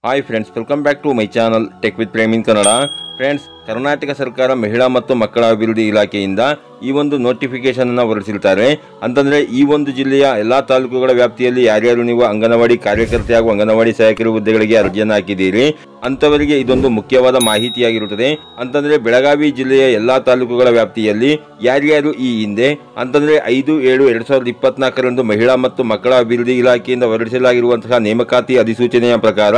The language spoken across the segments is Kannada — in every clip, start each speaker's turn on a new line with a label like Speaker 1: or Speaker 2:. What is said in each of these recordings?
Speaker 1: Hi friends, welcome back to my channel tech with Prem in Kannada. Friends, Karnataka ಸರ್ಕಾರ ಮಹಿಳಾ ಮತ್ತು ಮಕ್ಕಳ ಅಭಿವೃದ್ಧಿ ಇಲಾಖೆಯಿಂದ ಈ ಒಂದು ನೋಟಿಫಿಕೇಶನ್ ಅನ್ನು ಹೊರಡಿಸಿರ್ತಾರೆ. ಅಂತಂದ್ರೆ ಈ ಒಂದು ಜಿಲ್ಲೆಯ ಎಲ್ಲಾ ತಾಲೂಕುಗಳ ವ್ಯಾಪ್ತಿಯಲ್ಲಿ ಯಾರ್ಯಾರು ನೀವು ಅಂಗನವಾಡಿ ಕಾರ್ಯಕರ್ತೆ ಹಾಗೂ ಅಂಗನವಾಡಿ ಸಹಾಯಕರು ಹುದ್ದೆಗಳಿಗೆ ಅರ್ಜಿಯನ್ನು ಹಾಕಿದ್ದೀರಿ ಅಂತವರಿಗೆ ಇದೊಂದು ಮುಖ್ಯವಾದ ಮಾಹಿತಿಯಾಗಿರುತ್ತದೆ. ಅಂತಂದ್ರೆ ಬೆಳಗಾವಿ ಜಿಲ್ಲೆಯ ಎಲ್ಲಾ ತಾಲೂಕುಗಳ ವ್ಯಾಪ್ತಿಯಲ್ಲಿ ಯಾರ್ಯಾರು ಈ ಹಿಂದೆ ಅಂತಂದ್ರೆ 5/7/2024 ಮಹಿಳಾ ಮತ್ತು ಮಕ್ಕಳ ಅಭಿವೃದ್ಧಿ ಇಲಾಖೆಯಿಂದ ಹೊರಡಿಸಲಾಗಿರುವಂತಹ ನೇಮಕಾತಿ ಅಧಿಸೂಚನೆಯ ಪ್ರಕಾರ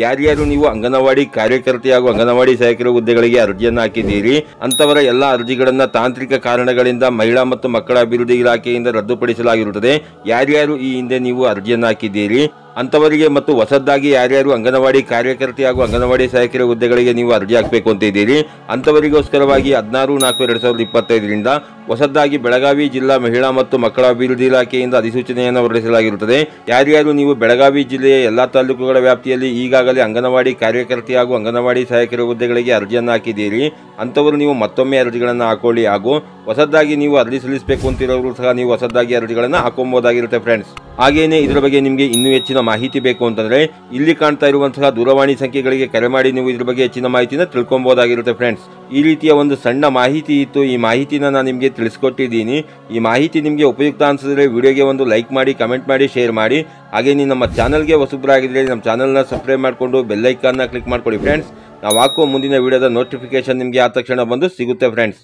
Speaker 1: ಯಾರ್ಯಾರು ನೀವು ಅಂಗನವಾಡಿ ಕಾರ್ಯಕರ್ತೆ ಹಾಗೂ ಅಂಗನವಾಡಿ ಸಹಾಯಕರು ಹುದ್ದೆಗಳಿಗೆ ಅರ್ಜಿಯನ್ನು ಹಾಕಿದ್ದೀರಿ ಅಂತವರ ಎಲ್ಲ ಅರ್ಜಿಗಳನ್ನ ತಾಂತ್ರಿಕ ಕಾರಣಗಳಿಂದ ಮಹಿಳಾ ಮತ್ತು ಮಕ್ಕಳ ಅಭಿವೃದ್ಧಿ ಇಲಾಖೆಯಿಂದ ರದ್ದುಪಡಿಸಲಾಗಿರುತ್ತದೆ. ಯಾರ್ಯಾರು ಈ ಹಿಂದೆ ನೀವು ಅರ್ಜಿಯನ್ನು ಹಾಕಿದ್ದೀರಿ ಅಂತವರಿಗೆ ಮತ್ತು ಹೊಸದಾಗಿ ಯಾರ್ಯಾರು ಅಂಗನವಾಡಿ ಕಾರ್ಯಕರ್ತೆ ಹಾಗೂ ಅಂಗನವಾಡಿ ಸಹಾಯಕರ ಹುದ್ದೆಗಳಿಗೆ ನೀವು ಅರ್ಜಿ ಹಾಕಬೇಕು ಅಂತ ಇದ್ದೀರಿ ಅಂತವರಿಗೋಸ್ಕರವಾಗಿ 16/4/2025 ಹೊಸದಾಗಿ ಬೆಳಗಾವಿ ಜಿಲ್ಲಾ ಮಹಿಳಾ ಮತ್ತು ಮಕ್ಕಳ ಅಭಿವೃದ್ಧಿ ಇಲಾಖೆಯಿಂದ ಅಧಿಸೂಚನೆಯನ್ನು ಹೊರಡಿಸಲಾಗಿರುತ್ತದೆ. ಯಾರ್ಯಾರು ನೀವು ಬೆಳಗಾವಿ ಜಿಲ್ಲೆಯ ಎಲ್ಲಾ ತಾಲೂಕುಗಳ ವ್ಯಾಪ್ತಿಯಲ್ಲಿ ಈಗಾಗಲೇ ಅಂಗನವಾಡಿ ಕಾರ್ಯಕರ್ತೆ ಹಾಗೂ ಅಂಗನವಾಡಿ ಸಹಾಯಕರ ಹುದ್ದೆಗಳಿಗೆ ಅರ್ಜಿಯನ್ನು ಹಾಕಿದ್ದೀರಿ ಅಂತವರು ನೀವು ಮತ್ತೊಮ್ಮೆ ಅರ್ಜಿಗಳನ್ನು ಹಾಕೊಳ್ಳಿ. ಹಾಗೂ ಹೊಸದಾಗಿ ನೀವು ಅರ್ಜಿ ಸಲ್ಲಿಸಬೇಕು ಅಂತಿರೋರು ಸಹ ನೀವು ಹೊಸದಾಗಿ ಅರ್ಜಿಗಳನ್ನು ಹಾಕೊಬಹುದಾಗಿರುತ್ತೆ ಫ್ರೆಂಡ್ಸ್. ಹಾಗೇನೆ ಇದರ ಬಗ್ಗೆ ನಿಮಗೆ ಇನ್ನೂ ಹೆಚ್ಚಿನ ಮಾಹಿತಿ ಬೇಕು ಅಂತಂದ್ರೆ ಇಲ್ಲಿ ಕಾಣ್ತಾ ಇರುವಂತಹ ದೂರವಾಣಿ ಸಂಖ್ಯೆಗಳಿಗೆ ಕರೆ ಮಾಡಿ ನೀವು ಇದ್ರ ಬಗ್ಗೆ ಹೆಚ್ಚಿನ ಮಾಹಿತಿನ ತಿಳ್ಕೊಬಹುದಾಗಿರುತ್ತೆ ಫ್ರೆಂಡ್ಸ್. ಈ ರೀತಿಯ ಒಂದು ಸಣ್ಣ ಮಾಹಿತಿ ಇತ್ತು, ಈ ಮಾಹಿತಿನ ನಾನು ನಿಮಗೆ ತಿಳಿಸ್ಕೊಟ್ಟಿದ್ದೀನಿ. ಈ ಮಾಹಿತಿ ನಿಮಗೆ ಉಪಯುಕ್ತ ಅನಿಸಿದ್ರೆ ವಿಡಿಯೋಗೆ ಒಂದು ಲೈಕ್ ಮಾಡಿ, ಕಮೆಂಟ್ ಮಾಡಿ, ಶೇರ್ ಮಾಡಿ. ಹಾಗೆ ನೀವು ನಮ್ಮ ಚಾನಲ್ಗೆ ಹೊಸಬರಾಗಿದ್ದರೆ ನಮ್ಮ ಚಾನಲ್ನ ಸಬ್ಸ್ಕ್ರೈಬ್ ಮಾಡಿಕೊಂಡು ಬೆಲ್ ಐಕಾನ್ನ ಕ್ಲಿಕ್ ಮಾಡ್ಕೊಳ್ಳಿ ಫ್ರೆಂಡ್ಸ್. ನಾವು ಹಾಕೋ ಮುಂದಿನ ವಿಡಿಯೋದ ನೋಟಿಫಿಕೇಶನ್ ನಿಮಗೆ ಆದ ತಕ್ಷಣ ಬಂದು ಸಿಗುತ್ತೆ ಫ್ರೆಂಡ್ಸ್.